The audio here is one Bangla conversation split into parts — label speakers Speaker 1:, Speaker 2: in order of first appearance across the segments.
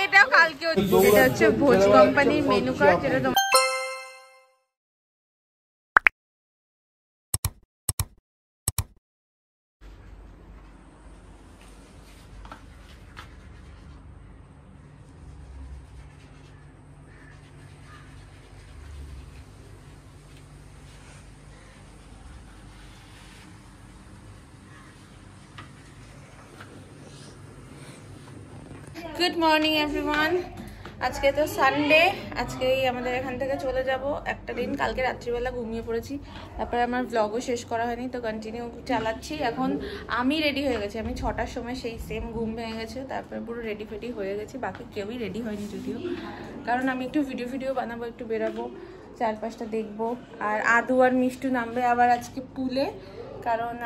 Speaker 1: এটা কালকেও এটা হচ্ছে ভোজ কোম্পানির মেনু কার্ড, যেটা গুড মর্নিং এভরিওয়ান। আজকে তো সানডে, আজকেই আমাদের এখান থেকে চলে যাব একটা দিন। কালকে রাত্রিবেলা ঘুমিয়ে পড়েছি, তারপরে আমার ব্লগও শেষ করা হয়নি, তো কন্টিনিউ চালাচ্ছি। এখন আমি রেডি হয়ে গেছি, আমি 6টার সময় সেই সেম ঘুম ভেঙে গেছে, তারপরে পুরো রেডি ফেডি হয়ে গেছি। বাকি কেউই রেডি হয়নি যদিও, কারণ আমি একটু ভিডিও বানাবো, একটু বেরাবো, চারপাশটা দেখবো। আর আদু আর মিষ্টু নামবে আবার আজকে পুলে, কারণ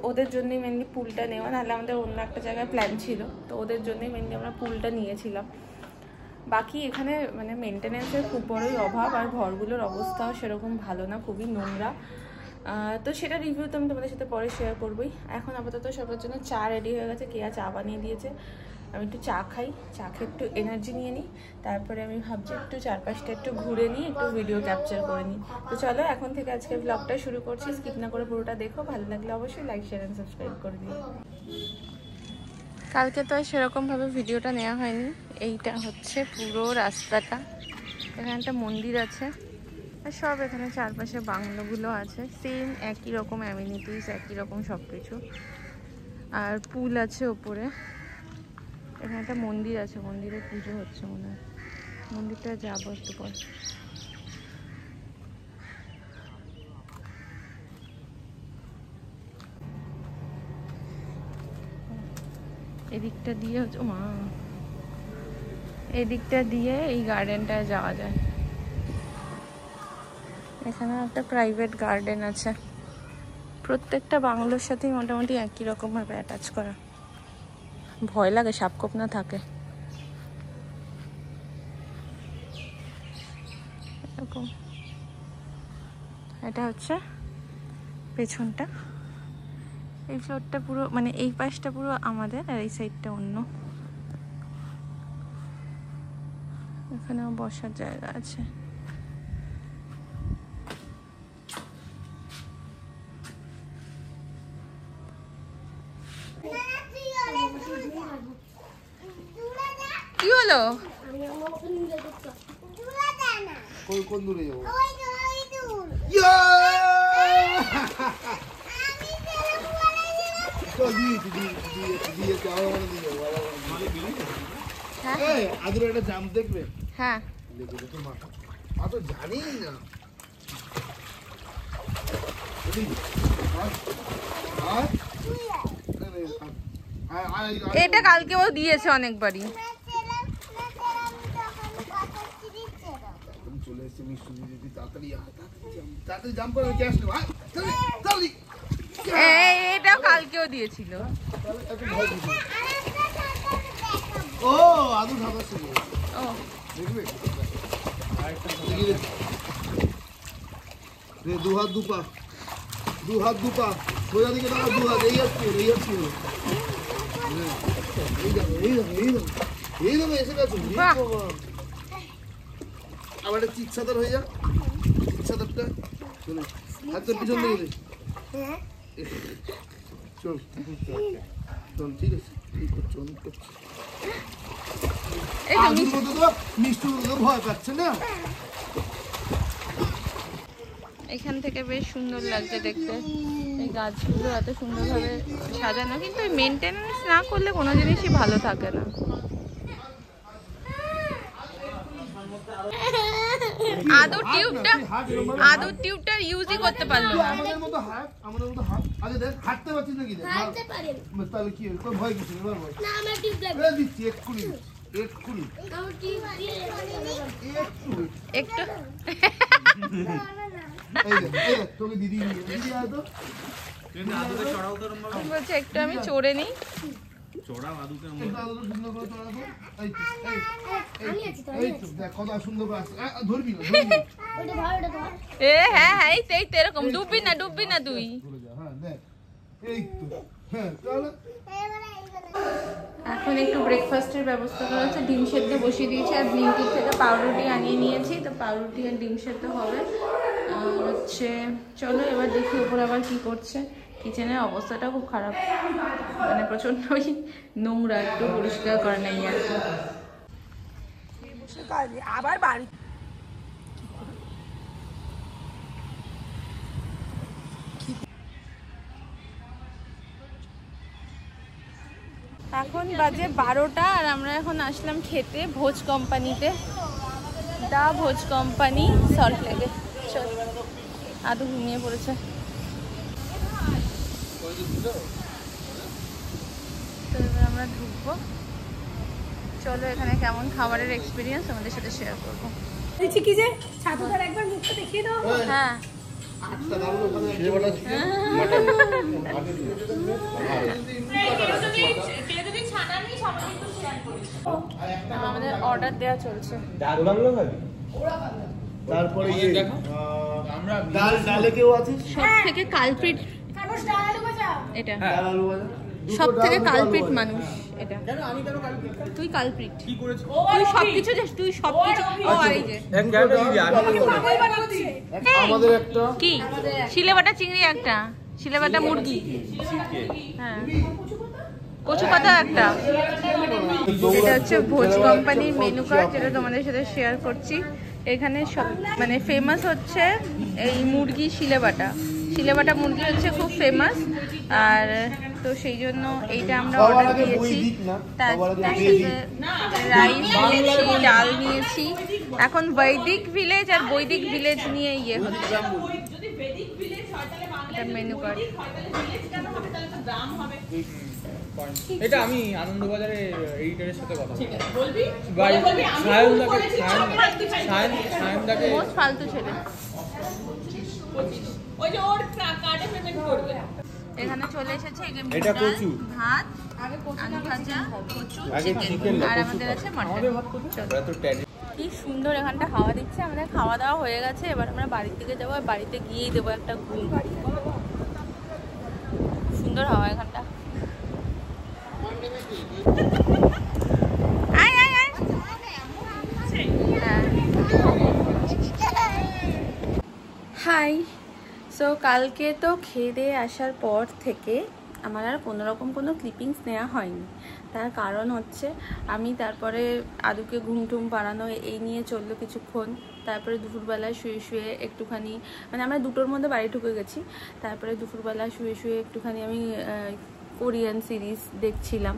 Speaker 1: ওদের জন্যই মেনলি পুলটা নেওয়া, নাহলে আমাদের অন্য একটা জায়গায় প্ল্যান ছিল, তো ওদের জন্যই মেনলি আমরা পুলটা নিয়েছিলাম। বাকি এখানে মানে মেনটেন্যান্সের খুব বড়ই অভাব, আর ঘরগুলোর অবস্থাও সেরকম ভালো না, খুবই নোংরা। তো সেটা রিভিউ তো আমি তোমাদের সাথে পরে শেয়ার করবোই। এখন আপাতত সবার জন্য চা রেডি হয়ে গেছে, কেয়া চা বানিয়ে দিয়েছে। আমি একটু চা খাই, চা খেয়ে একটু এনার্জি নিয়ে নিই, তারপরে আমি ভাবছি একটু চারপাশটা একটু ঘুরে নিই, একটু ভিডিও ক্যাপচার করে নিই। তো চলো এখন থেকে আজকে ব্লগটা শুরু করছি, স্কিপ না করে পুরোটা দেখো। ভালো লাগলে অবশ্যই লাইক শেয়ার অ্যান্ড সাবস্ক্রাইব করে দিও। কালকে তো সেরকমভাবে ভিডিওটা নেওয়া হয়নি। এইটা হচ্ছে পুরো রাস্তাটা, এখানে একটা মন্দির আছে, আর সব এখানে চারপাশে বাংলোগুলো আছে, সেম একই রকম অ্যামিনিটিস, একই রকম সব কিছু। আর পুল আছে ওপরে, এখানে একটা মন্দির আছে, মন্দিরে পুজো হচ্ছে মনে হয়। মন্দিরটা যাবো একটু পর। এদিকটা দিয়ে হচ্ছে মা, এদিকটা দিয়ে এই গার্ডেনটায় যাওয়া যায়। এখানে একটা প্রাইভেট গার্ডেন আছে, প্রত্যেকটা বাংলোর সাথেই মোটামুটি একই রকম ভাবে অ্যাটাচ করা। ভয় লাগে সাপকোপ না থাকে এরকম। এটা হচ্ছে পেছনটা, এই ফ্লোরটা পুরো মানে এই পাশটা পুরো আমাদের, আর এই সাইডটা অন্য। এখানেও বসার জায়গা আছে। কি হলো?
Speaker 2: কোন দূরে যাবো? আদুর একটা জাম দেখবে?
Speaker 1: হ্যাঁ
Speaker 2: জানি না।
Speaker 1: এটা কালকেও দিয়েছে অনেকবারই।
Speaker 2: চলে এসছে মিষ্টি দিদি, তাড়াতাড়ি জাম করে ক্যাশ নেবো।
Speaker 1: এটাও কালকেও দিয়েছিল।
Speaker 2: ও আদু ঢাকা ছিল।
Speaker 1: ও
Speaker 2: দেখবে দু হাত দুপা, দু হাত দুপা সোজা দিকে দাঁড়া, দু হাত এই আসছে, এই আসছে, এই যাবে এসে গেছে। আবার একটা চিৎসাদার হয়ে যা, চিৎসাদারটা চলে হাতের পিছন দিকে চল চল, ঠিক আছে, ঠিক করছো, অনেক করছি। আজুর মতো তো মিষ্টি তো ভয় পাচ্ছে না।
Speaker 1: এখান থেকে বেশ সুন্দর লাগছে দেখতে, এই গাছগুলো এত সুন্দরভাবে সাজানো, কিন্তু মেনটেনেন্স না করলে কোনো জিনিসই ভালো থাকে না। আদুর টিউবটা ইউজই করতে পারলো না।
Speaker 2: আমাদের মতো হাত, আমাদের মতো হাত। আগে দেখ হাঁটতে পারছিস নাকি? দেখ হাঁটতে পারি। তাহলে কি তোর ভয় কিছু নেই? এবার বল। না আমার টিউব লাগবে। দিচ্ছি এক্ষুনি, এক্ষুনি। আমার টিউব দিয়ে একটু এই দেখ তোকে দিদি আয় তো। আদুকে চড়াও তো রম্বা।
Speaker 1: বলছে একটু আমি চড়ে নিই।
Speaker 2: চড়াও আদুকে, আদুকে সুন্দর করে চড়াও। এই তো দেখ কত সুন্দর করে আসছে। ধরবি না, ধরবি না। ওটা ধর, ওটা ধর।
Speaker 1: হ্যাঁ এই তো এরকম ডুববি না তুই।
Speaker 2: হ্যাঁ দেখ এই তো, হ্যাঁ চল।
Speaker 1: এখন একটু ব্রেকফাস্টের ব্যবস্থা করা হচ্ছে, ডিম সেদ্ধ বসিয়ে দিয়েছি আর ব্লিঙ্কিট থেকে পাউরুটি আনিয়ে নিয়েছি, তো পাউরুটি আর ডিম সেদ্ধ হবে হচ্ছে। চলো এবার দেখি ওপর আবার কি করছে। কিচেনের অবস্থাটা খুব খারাপ, মানে প্রচণ্ডই নোংরা, একটু পরিষ্কার করা নেই আর কি। আবার বাড়ি এখন বাজে 12টা আর আমরা এখন আসলাম খেতে ভোজ কোম্পানিতে, দা ভোজ কোম্পানি সল্টলেকে। চল আদৌ ঘুমিয়ে পড়েছে। তো এবার আমরা ঢুকবো, চলো এখানে কেমন খাবারের এক্সপিরিয়েন্স আমাদের সাথে শেয়ার করবো।
Speaker 3: কি যে ছাতুটার একবার মুখটা দেখিয়ে দাও।
Speaker 1: হ্যাঁ আমাদের অর্ডার দেওয়া চলছে।
Speaker 2: তারপরে ডালে কেউ আছে
Speaker 1: সব থেকে কালপ্রিট এটা,
Speaker 2: ডাল আলু ভাজা
Speaker 1: সব থেকে কালপ্রিট মানুষ এটা। তুই কালপ্রিট, তুই সবকিছু, তুই সবকিছু। ও আর এই যে
Speaker 2: আমাদের একটা
Speaker 1: কি শিলেবাটা চিংড়ি, একটা শিলেবাটা মুরগি, হ্যাঁ কচু পাতা একটা। এটা হচ্ছে ভোজ কোম্পানির মেনু কার্ড, যেটা তোমাদের সাথে শেয়ার করছি। এখানে সব মানে ফেমাস হচ্ছে এই মুরগি শিলেবাটা, শিলেবাটা মুরগি হচ্ছে খুব ফেমাস। আর তো সেই জন্য এইটা আমরা অর্ডার দিয়েছি, তার সাথে রাইস নিয়েছি, ডাল নিয়েছি। এখন বৈদিক ভিলেজ আর বৈদিক ভিলেজ নিয়ে ইয়ে হচ্ছে এটা মেনু কার্ড।
Speaker 4: এটা আমি আনন্দবাজারে এডিটরের সাথে কথা বলবি, সায়নদাকে
Speaker 1: মোস্ট ফালতু ছেলে। ওই যে ওর কার্ডে পেমেন্ট করবে। এখানে চলে এসেছে
Speaker 4: এটা কচু,
Speaker 1: ভাত, আলু ভাজা, কচু, চিকেন, আর আমাদের আছে মটন। কি সুন্দর এখানটা হাওয়া দিচ্ছে। আমাদের খাওয়া দাওয়া হয়ে গেছে, এবার আমরা বাড়ির দিকে যাবো, আর বাড়িতে গিয়েই দেবো একটা ঘুম। সুন্দর হাওয়া এখানটা। হাই, সো কালকে তো খেয়ে দিয়ে আসার পর থেকে আমার আর কোনোরকম কোনো ক্লিপিংস নেওয়া হয়নি। তার কারণ হচ্ছে আমি তারপরে আদুকে ঘুম টুম পাড়ানো এই নিয়ে চললো কিছুক্ষণ। তারপরে দুপুরবেলায় শুয়ে শুয়ে একটুখানি, মানে আমরা 2টোর মধ্যে বাড়ি ঢুকে গেছি। তারপরে দুপুরবেলা শুয়ে শুয়ে একটুখানি আমি কোরিয়ান সিরিজ দেখছিলাম।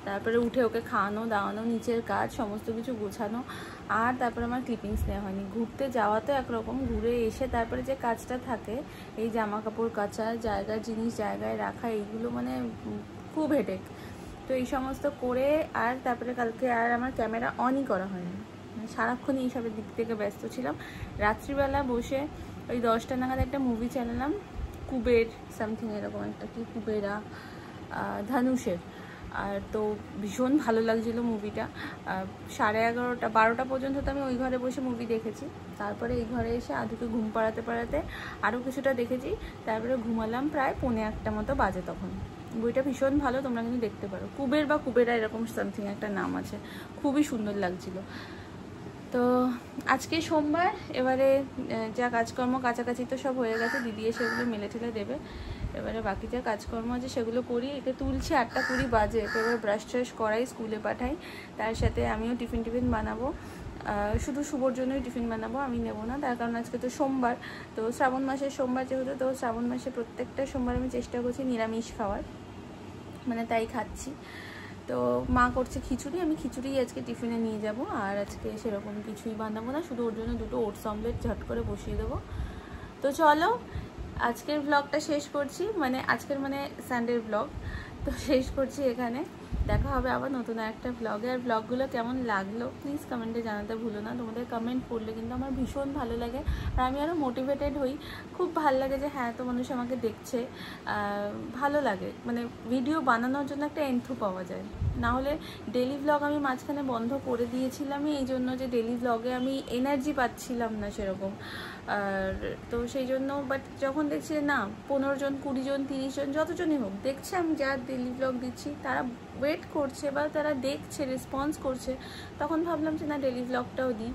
Speaker 1: তারপরে উঠে ওকে খাওয়ানো দাওয়ানো, নিচের কাজ সমস্ত কিছু গোছানো, আর তারপরে আমার ক্লিপিংস নেওয়া হয়নি। ঘুরতে যাওয়া তো একরকম, ঘুরে এসে তারপরে যে কাজটা থাকে, এই জামা কাপড় কাচা, জায়গার জিনিস জায়গায় রাখা, এইগুলো মানে খুব হেডেক। তো এই সমস্ত করে আর তারপরে কালকে আর আমার ক্যামেরা অনই করা হয়নি, সারাক্ষণই এইসবের দিক থেকে ব্যস্ত ছিলাম। রাত্রিবেলা বসে ওই 10টা নাগাদ একটা মুভি চালালাম, কুবের সামথিং এরকম একটা, কি কুবেরা, ধানুষের। আর তো ভীষণ ভালো লাগছিলো মুভিটা। 11:30 12টা পর্যন্ত তো আমি ওই ঘরে বসে মুভি দেখেছি। তারপরে এই ঘরে এসে আদুকে ঘুম পাড়াতে পাড়াতে আরও কিছুটা দেখেছি। তারপরে ঘুমালাম প্রায় 1:45 মতো বাজে তখন। বইটা ভীষণ ভালো, তোমরা কিন্তু দেখতে পারো। কুবের বা কুবেরা এরকম সামথিং একটা নাম আছে, খুবই সুন্দর লাগছিল। তো আজকে সোমবার, এবারে যা কাজকর্ম কাছাকাছি তো সব হয়ে গেছে, দিদি এসে এগুলো মেলে ঠেলে দেবে। এবারে বাকি যা কাজকর্ম আছে সেগুলো করি। একে তুলছি 8:20 বাজে, এবার ব্রাশ ট্রাশ করাই, স্কুলে পাঠাই। তার সাথে আমিও টিফিন বানাবো, শুধু শুভর জন্যই টিফিন বানাবো, আমি নেবো না। তার কারণ আজকে তো সোমবার, তো শ্রাবণ মাসের সোমবার যেহেতু, তো শ্রাবণ মাসে প্রত্যেকটা সোমবার আমি চেষ্টা করছি নিরামিষ খাওয়ার, মানে তাই খাচ্ছি। তো মা করছে খিচুড়ি, আমি খিচুড়ি আজকে টিফিনে নিয়ে যাব। আর আজকে সেরকম কিছুই বানাবো না, শুধু ওর জন্য 2টো ওটস অমলেট ঝট করে বসিয়ে দেবো। তো চলো আজকের ব্লগটা শেষ করছি, মানে আজকের মানে সানডের ব্লগ তো শেষ করছি এখানে। দেখা হবে আবার নতুন একটা ব্লগে। আর ব্লগগুলো কেমন লাগলো প্লিজ কমেন্টে জানাতে ভুলো না। তোমাদের কমেন্ট পড়লে কিন্তু আমার ভীষণ ভালো লাগে, আর আমি আরও মোটিভেটেড হই। খুব ভালো লাগে যে হ্যাঁ, তো মানুষ আমাকে দেখছে, ভালো লাগে। মানে ভিডিও বানানোর জন্য একটা এন্থু পাওয়া যায়। না হলে ডেলি ব্লগ আমি মাঝখানে বন্ধ করে দিয়েছিলামই এই জন্য যে ডেলি ব্লগে আমি এনার্জি পাচ্ছিলাম না সেরকম। আর তো সেই জন্য, বাট যখন দেখছি না 15 জন 20 জন 30 জন যতজনই হোক দেখছে আমি যা ডেলি ব্লগ দিচ্ছি, তারা ওয়েট করছে বা তারা দেখছে, রেসপন্স করছে, তখন ভাবলাম যে না ডেলি ব্লগটাও দিই।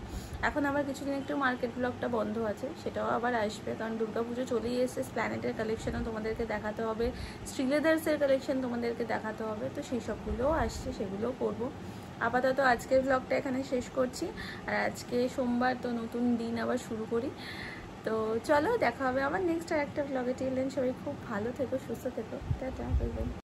Speaker 1: এখন আবার কিছুদিন একটু মার্কেট ব্লগটা বন্ধ আছে, সেটাও আবার আসবে, কারণ দুর্গাপুজো চলেই এসেছে। স্প্ল্যানেটের কালেকশনও তোমাদেরকে দেখাতে হবে, শ্রীলেদার্সের কালেকশন তোমাদেরকে দেখাতে হবে, তো সেই সবগুলোও আসছে, সেগুলোও করবো। আপাতত আজকের ব্লগটা এখানে শেষ করছি, আর আজকে সোমবার, তো নতুন দিন আবার শুরু করি। তো চলো দেখা হবে আবার নেক্সট আর একটা ব্লগে। টিল দেন সবাই খুব ভালো থেকো, সুস্থ থেকো, টাটা বাই বাই।